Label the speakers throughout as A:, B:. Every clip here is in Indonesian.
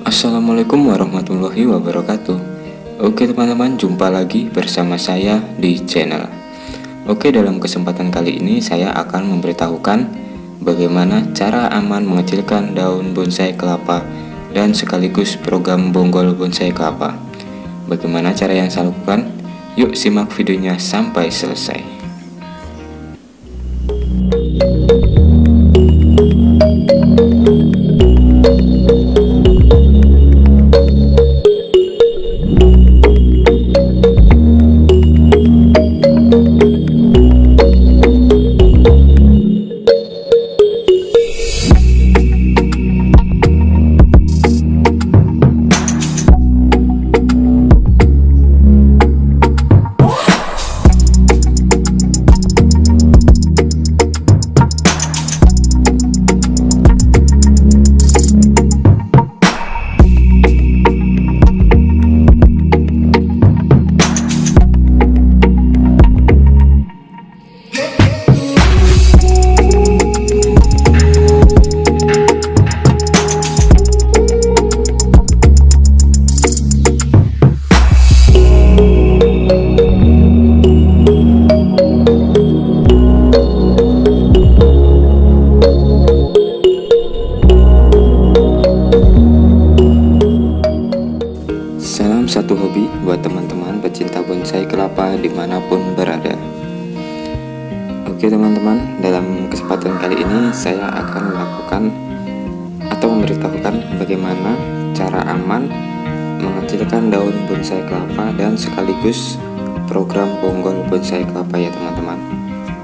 A: Assalamualaikum warahmatullahi wabarakatuh. Oke teman-teman, jumpa lagi bersama saya di channel. Oke, dalam kesempatan kali ini saya akan memberitahukan bagaimana cara aman mengecilkan daun bonsai kelapa dan sekaligus program bonggol bonsai kelapa. Bagaimana cara yang saya lakukan? Yuk simak videonya sampai selesai. Satu hobi buat teman-teman pecinta bonsai kelapa dimanapun berada. Oke teman-teman, dalam kesempatan kali ini saya akan melakukan atau memberitahukan bagaimana cara aman mengecilkan daun bonsai kelapa dan sekaligus program bonggol bonsai kelapa ya teman-teman.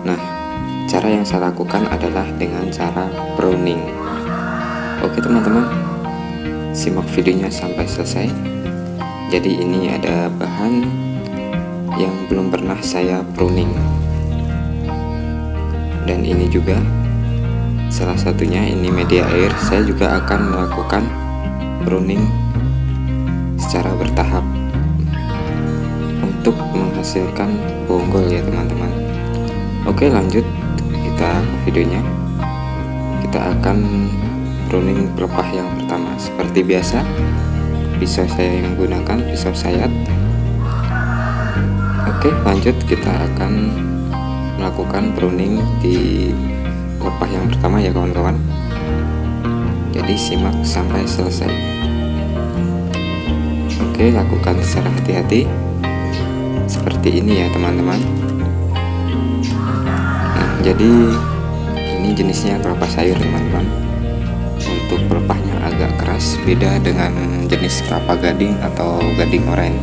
A: Nah, cara yang saya lakukan adalah dengan cara pruning. Oke teman-teman, simak videonya sampai selesai. Jadi ini ada bahan yang belum pernah saya pruning, dan ini juga salah satunya, ini media air. Saya juga akan melakukan pruning secara bertahap untuk menghasilkan bonggol ya teman-teman. Oke, lanjut kita ke videonya. Kita akan pruning pelepah yang pertama. Seperti biasa, pisau saya yang menggunakan pisau sayat. Oke, lanjut kita akan melakukan pruning di pelepah yang pertama ya kawan-kawan. Jadi simak sampai selesai. Oke, lakukan secara hati-hati seperti ini ya teman-teman. Nah, jadi ini jenisnya kelapa sayur teman-teman. Untuk pelepahnya agak keras, beda dengan jenis kelapa gading atau gading oren.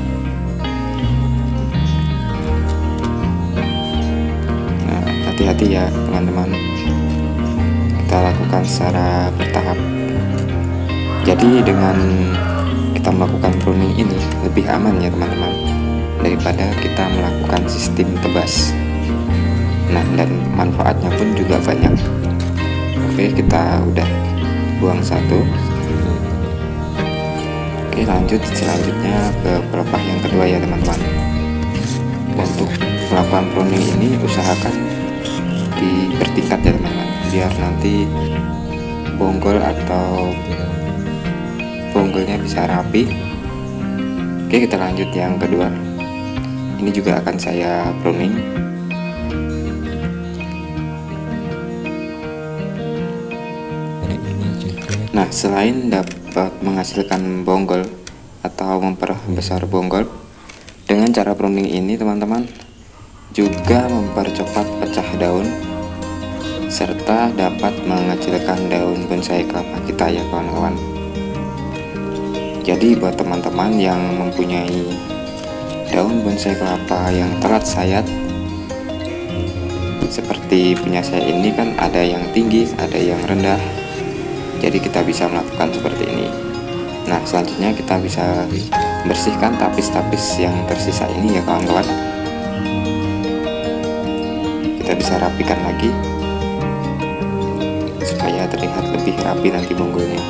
A: Nah, hati-hati ya teman-teman, kita lakukan secara bertahap. Jadi dengan kita melakukan pruning ini lebih aman ya teman-teman, daripada kita melakukan sistem tebas. Nah, dan manfaatnya pun juga banyak. Oke, kita udah buang satu. Oke, lanjut selanjutnya ke pelepah yang kedua ya teman-teman. Untuk melakukan pruning ini usahakan dipertingkat ya teman-teman, biar nanti bonggol atau bonggolnya bisa rapi. Oke, kita lanjut yang kedua. Ini juga akan saya pruning. Nah, selain dapat menghasilkan bonggol atau memperbesar bonggol, dengan cara pruning ini teman-teman juga mempercepat pecah daun serta dapat mengecilkan daun bonsai kelapa kita ya kawan-kawan. Jadi buat teman-teman yang mempunyai daun bonsai kelapa yang telat sayat seperti punya saya ini, kan ada yang tinggi, ada yang rendah. Jadi kita bisa melakukan seperti ini. Nah, selanjutnya kita bisa bersihkan tapis-tapis yang tersisa ini ya kawan-kawan. Kita bisa rapikan lagi supaya terlihat lebih rapi nanti bonggolnya.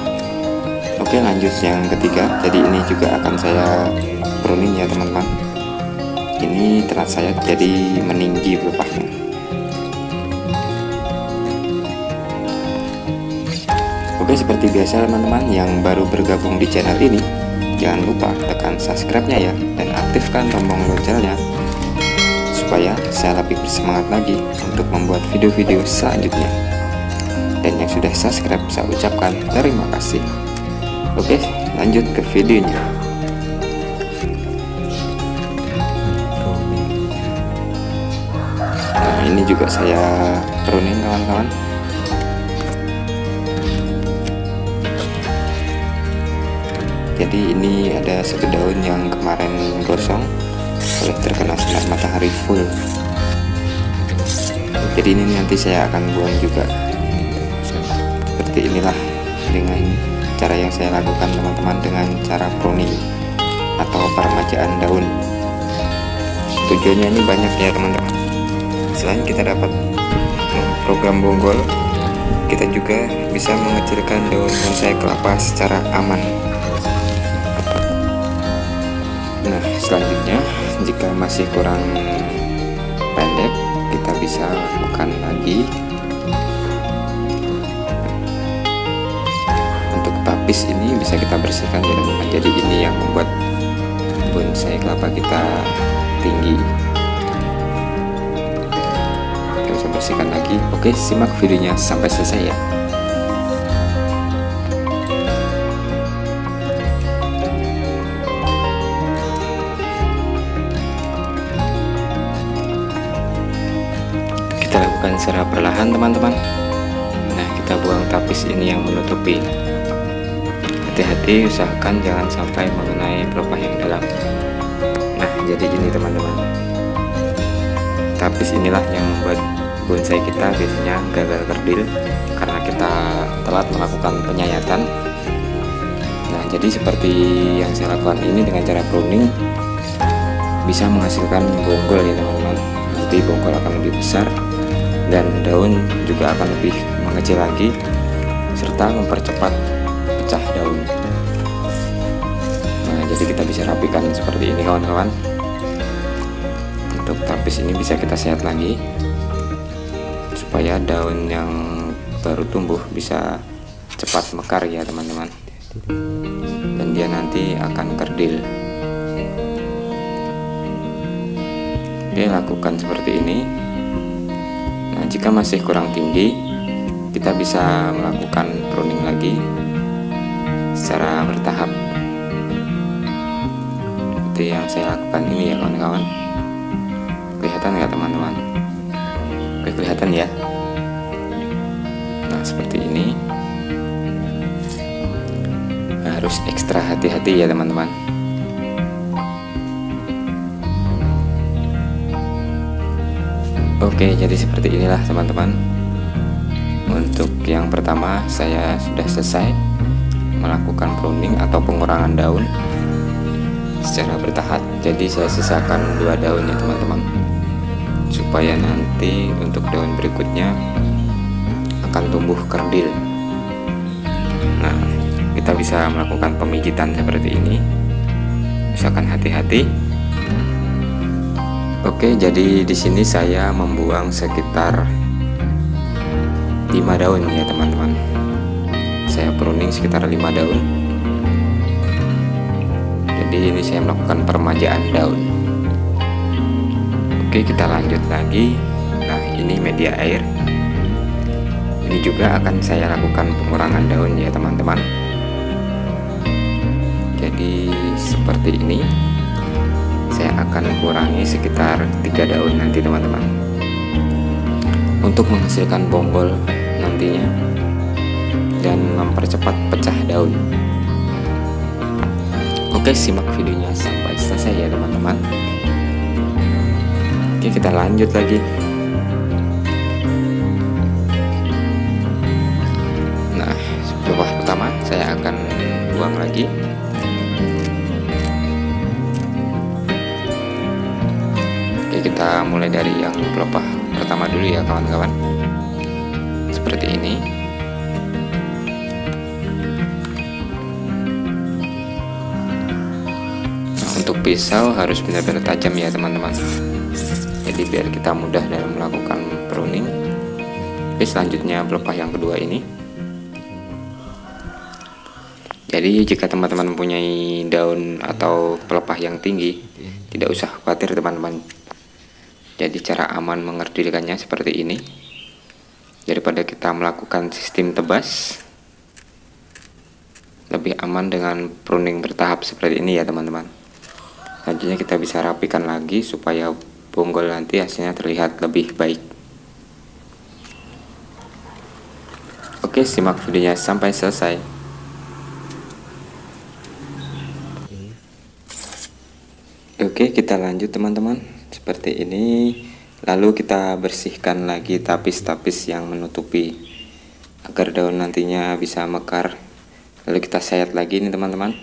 A: Oke, lanjut yang ketiga. Jadi ini juga akan saya pruning ya teman-teman. Ini telat sayat jadi meninggi pelepahnya. Oke, seperti biasa teman-teman yang baru bergabung di channel ini, jangan lupa tekan subscribe-nya ya, dan aktifkan tombol loncengnya supaya saya lebih bersemangat lagi untuk membuat video-video selanjutnya. Dan yang sudah subscribe, saya ucapkan terima kasih. Oke, lanjut ke videonya. Nah, ini juga saya pruning kawan-kawan. Jadi ini ada satu daun yang kemarin gosong oleh terkena sinar matahari full. Jadi ini nanti saya akan buang juga. Seperti inilah dengan cara yang saya lakukan teman-teman, dengan cara pruning atau peremajaan daun. Tujuannya ini banyak ya teman-teman. Selain kita dapat program bonggol, kita juga bisa mengecilkan daun bonsai kelapa secara aman. Nah, selanjutnya jika masih kurang pendek, kita bisa lakukan lagi. Untuk tapis ini bisa kita bersihkan ya teman-teman. Jadi ini yang membuat bonsai kelapa kita tinggi. Kita bisa bersihkan lagi. Oke, simak videonya sampai selesai ya. Kita lakukan secara perlahan teman-teman. Nah, kita buang tapis ini yang menutupi. Hati-hati, usahakan jangan sampai mengenai pelepah yang dalam. Nah, jadi ini teman-teman, tapis inilah yang membuat bonsai kita biasanya gagal kerdil karena kita telat melakukan penyayatan. Nah, jadi seperti yang saya lakukan ini dengan cara pruning bisa menghasilkan bonggol ya teman-teman. Nanti bonggol akan lebih besar dan daun juga akan lebih mengecil lagi serta mempercepat pecah daun. Nah, jadi kita bisa rapikan seperti ini kawan-kawan. Untuk tapis ini bisa kita sehat lagi supaya daun yang baru tumbuh bisa cepat mekar ya teman-teman, dan dia nanti akan kerdil. Oke, lakukan seperti ini. Nah, jika masih kurang tinggi, kita bisa melakukan pruning lagi secara bertahap seperti yang saya lakukan ini ya kawan-kawan. Kelihatan nggak teman-teman? Oke, kelihatan ya. Nah, seperti ini. Harus ekstra hati-hati ya teman-teman. Oke, jadi seperti inilah teman-teman. Untuk yang pertama saya sudah selesai melakukan pruning atau pengurangan daun secara bertahap. Jadi saya sisakan 2 daun ya teman-teman, supaya nanti untuk daun berikutnya akan tumbuh kerdil. Nah, kita bisa melakukan pemijitan seperti ini. Usahakan hati-hati. Oke, jadi di sini saya membuang sekitar 5 daun ya teman-teman. Saya pruning sekitar 5 daun. Jadi ini saya melakukan peremajaan daun. Oke, kita lanjut lagi. Nah, ini media air. Ini juga akan saya lakukan pengurangan daun ya teman-teman. Jadi seperti ini. Saya akan kurangi sekitar 3 daun nanti teman-teman, untuk menghasilkan bonggol nantinya dan mempercepat pecah daun. Oke, simak videonya sampai selesai ya teman-teman. Oke, kita lanjut lagi. Nah, pelepah pertama saya akan buang lagi. Kita mulai dari yang pelepah pertama dulu ya kawan-kawan. Seperti ini. Nah, untuk pisau harus benar-benar tajam ya teman-teman. Jadi biar kita mudah dalam melakukan pruning. Oke, selanjutnya pelepah yang kedua ini. Jadi jika teman-teman mempunyai daun atau pelepah yang tinggi, tidak usah khawatir teman-teman. Jadi cara aman mengerdikannya seperti ini. Daripada kita melakukan sistem tebas, lebih aman dengan pruning bertahap seperti ini ya teman-teman. Selanjutnya kita bisa rapikan lagi supaya bonggol nanti hasilnya terlihat lebih baik. Oke, simak videonya sampai selesai. Oke, kita lanjut teman-teman. Seperti ini. Lalu kita bersihkan lagi tapis-tapis yang menutupi agar daun nantinya bisa mekar. Lalu kita sayat lagi nih teman-teman.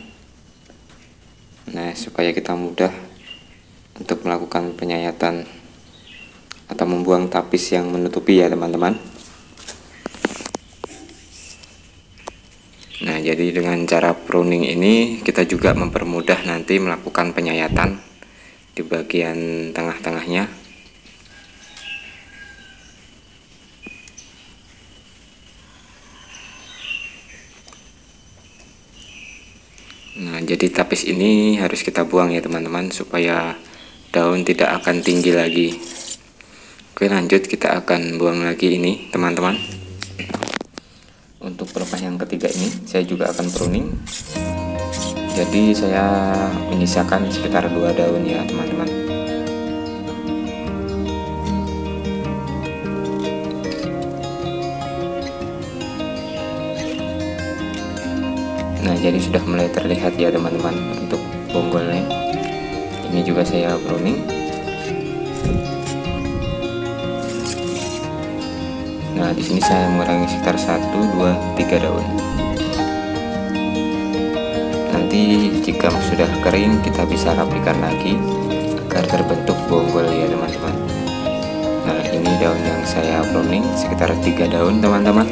A: Nah, supaya kita mudah untuk melakukan penyayatan atau membuang tapis yang menutupi ya teman-teman. Nah, jadi dengan cara pruning ini kita juga mempermudah nanti melakukan penyayatan di bagian tengah-tengahnya. Nah, jadi tapis ini harus kita buang ya teman-teman, supaya daun tidak akan tinggi lagi. Oke, lanjut, kita akan buang lagi ini teman-teman. Untuk pelepah yang ketiga ini saya juga akan pruning. Jadi saya menyisakan sekitar 2 daun ya teman-teman. Nah, jadi sudah mulai terlihat ya teman-teman untuk bonggolnya. Ini juga saya pruning. Nah, di sini saya mengurangi sekitar 1, 2, 3 daun. Nanti jika sudah kering kita bisa rapikan lagi agar terbentuk bonggol ya teman-teman. Nah, ini daun yang saya pruning sekitar 3 daun teman-teman.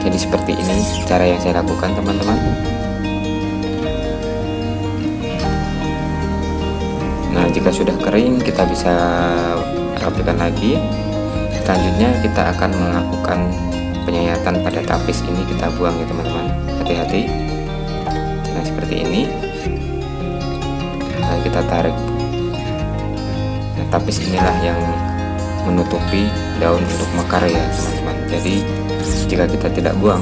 A: Jadi seperti ini cara yang saya lakukan teman-teman. Nah, jika sudah kering kita bisa rapikan lagi. Selanjutnya kita akan melakukan penyayatan pada tapis ini, kita buang ya teman-teman. Hati-hati. Nah, seperti ini. Nah, kita tarik. Nah, tapis inilah yang menutupi daun untuk mekar ya teman-teman. Jadi jika kita tidak buang,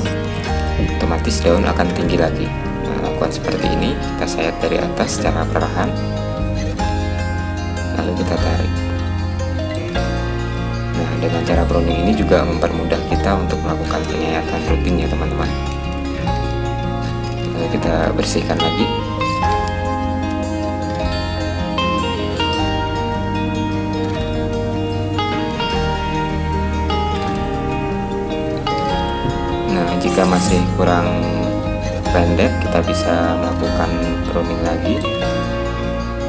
A: otomatis daun akan tinggi lagi. Nah, lakukan seperti ini, kita sayat dari atas secara perlahan. Lalu kita tarik. Nah, dengan cara pruning ini juga mempermudah kita untuk melakukan penyayatan rutin ya teman-teman. Lalu kita bersihkan lagi. Nah, jika masih kurang pendek kita bisa melakukan pruning lagi.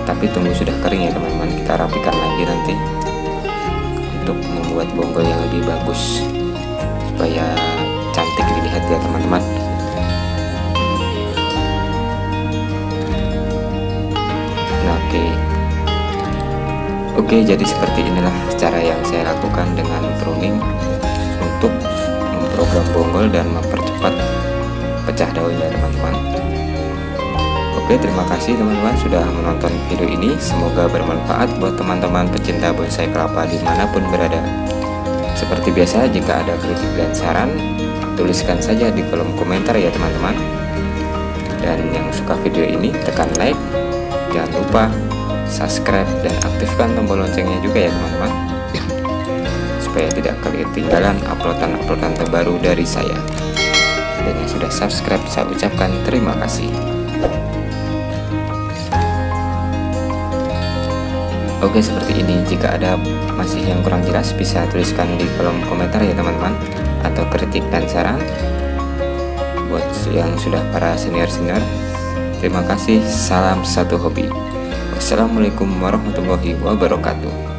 A: Tapi tunggu sudah kering ya teman-teman, kita rapikan lagi nanti untuk membuat bonggol yang lebih bagus supaya cantik dilihat ya teman-teman. Nah, oke, jadi seperti inilah cara yang saya lakukan dengan pruning untuk memprogram bonggol dan mempercepat pecah daunnya teman-teman. Oke, terima kasih teman-teman sudah menonton video ini. Semoga bermanfaat buat teman-teman pecinta bonsai kelapa dimanapun berada. Seperti biasa, jika ada kritik dan saran, tuliskan saja di kolom komentar ya teman-teman. Dan yang suka video ini tekan like, jangan lupa subscribe dan aktifkan tombol loncengnya juga ya teman-teman, supaya tidak ketinggalan uploadan terbaru dari saya. Dan yang sudah subscribe saya ucapkan terima kasih. Oke, seperti ini. Jika ada masih yang kurang jelas bisa tuliskan di kolom komentar ya teman-teman, atau kritik dan saran. Buat yang sudah para senior-senior, terima kasih. Salam satu hobi. Wassalamualaikum warahmatullahi wabarakatuh.